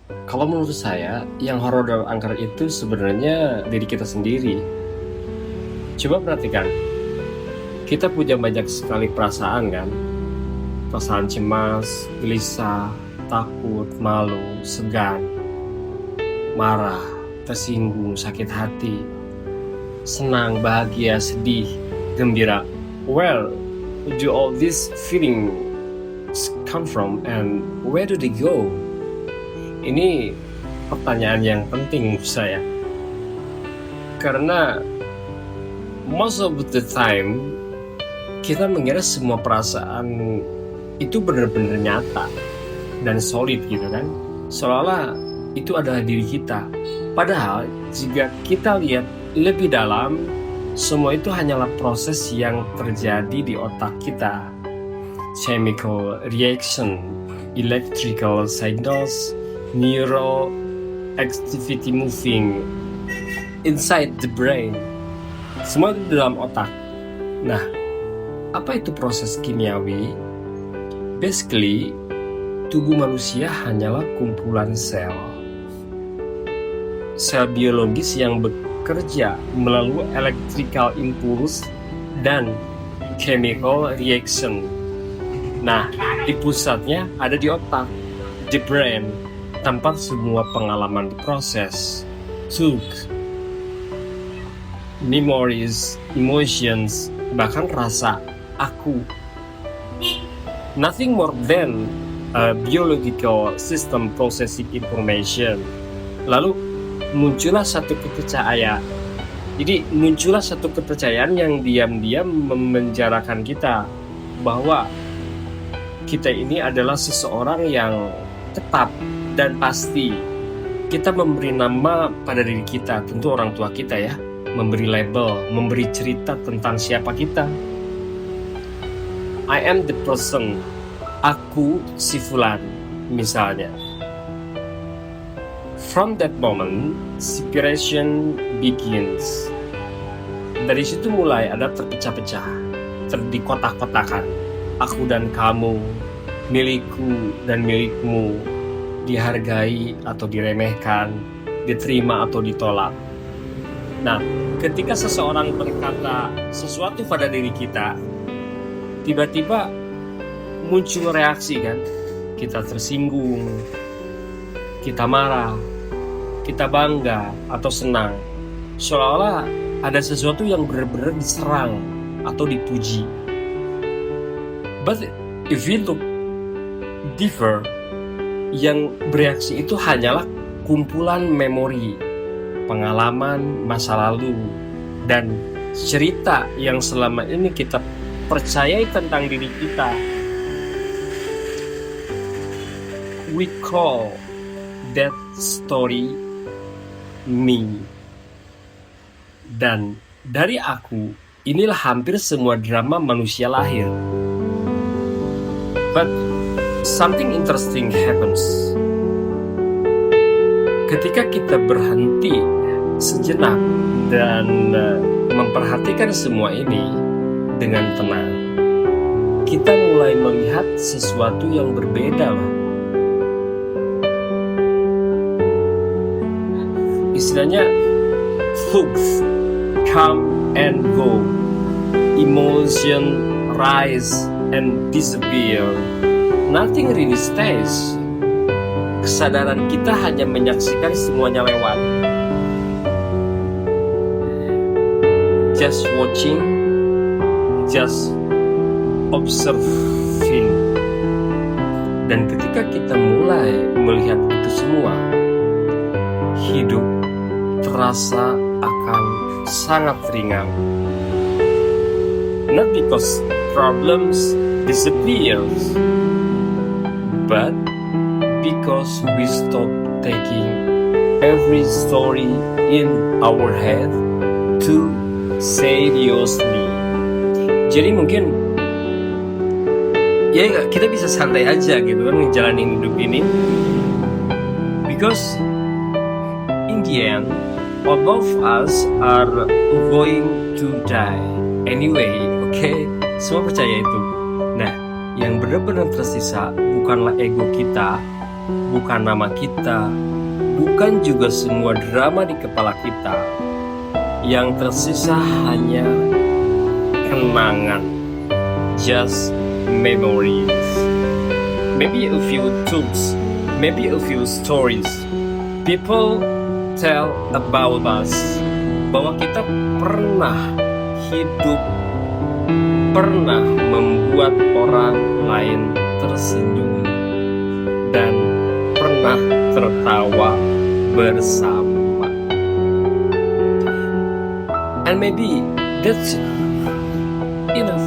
Kalau menurut saya, yang horor dan angker itu sebenarnya diri kita sendiri. Coba perhatikan, kita punya banyak sekali perasaan kan? Perasaan cemas, gelisah, takut, malu, segan, marah, tersinggung, sakit hati, senang, bahagia, sedih, gembira. Where do all these feelings come from and where do they go? Ini pertanyaan yang penting menurut saya. Karena most of the time kita mengira semua perasaan itu benar-benar nyata dan solid gitu kan. Seolah-olah itu adalah diri kita. Padahal jika kita lihat lebih dalam, semua itu hanyalah proses yang terjadi di otak kita. Chemical reaction, electrical signals, neural activity moving inside the brain. Semua itu di dalam otak. Nah, apa itu proses kimiawi? Basically, tubuh manusia hanyalah kumpulan sel. Sel biologis yang bekerja melalui electrical impulse dan chemical reaction. Nah, di pusatnya ada di otak, the brain, tempat semua pengalaman diproses, thoughts, memories, emotions, bahkan rasa aku. Nothing more than a biological system processing information. Lalu muncullah satu kepercayaan. Jadi muncullah satu kepercayaan yang diam-diam memenjarakan kita bahwa kita ini adalah seseorang yang tetap dan pasti. Kita memberi nama pada diri kita, tentu orang tua kita ya, memberi label, memberi cerita tentang siapa kita. I am the person, aku si fulan, misalnya. From that moment, separation begins. Dari situ mulai ada terpecah-pecah, dikotak-kotakan. Aku dan kamu, milikku dan milikmu, dihargai atau diremehkan, diterima atau ditolak. Nah, ketika seseorang berkata sesuatu pada diri kita, tiba-tiba muncul reaksi kan? Kita tersinggung, kita marah, kita bangga atau senang. Seolah-olah ada sesuatu yang benar-benar diserang atau dipuji. But if we look deeper, yang bereaksi itu hanyalah kumpulan memori, pengalaman masa lalu, dan cerita yang selama ini kita percayai tentang diri kita. We call that story me. Dan dari aku, inilah hampir semua drama manusia lahir. But something interesting happens. Ketika kita berhenti sejenak dan memperhatikan semua ini dengan tenang, kita mulai melihat sesuatu yang berbeda loh. Istilahnya hooks come and go, emotion rise and disappear. Nothing really stays. Kesadaran kita hanya menyaksikan semuanya lewat. Just watching, just observing. Dan ketika kita mulai melihat itu semua, hidup terasa akan sangat ringan. Not because problems disappears, but because we stop taking every story in our head too seriously. Jadi mungkin ya kita bisa santai aja gitu kan ngejalanin hidup ini, because in the end all of us are going to die anyway. Okay, semua percaya itu. Nah, yang benar-benar tersisa bukanlah ego kita, bukan nama kita, bukan juga semua drama di kepala kita. Yang tersisa hanya kenangan, just memories. Maybe a few tools, maybe a few stories. People tell about us, bahwa kita pernah hidup, pernah membuat orang lain tersenyum, dan pernah tertawa bersama. And maybe that's enough.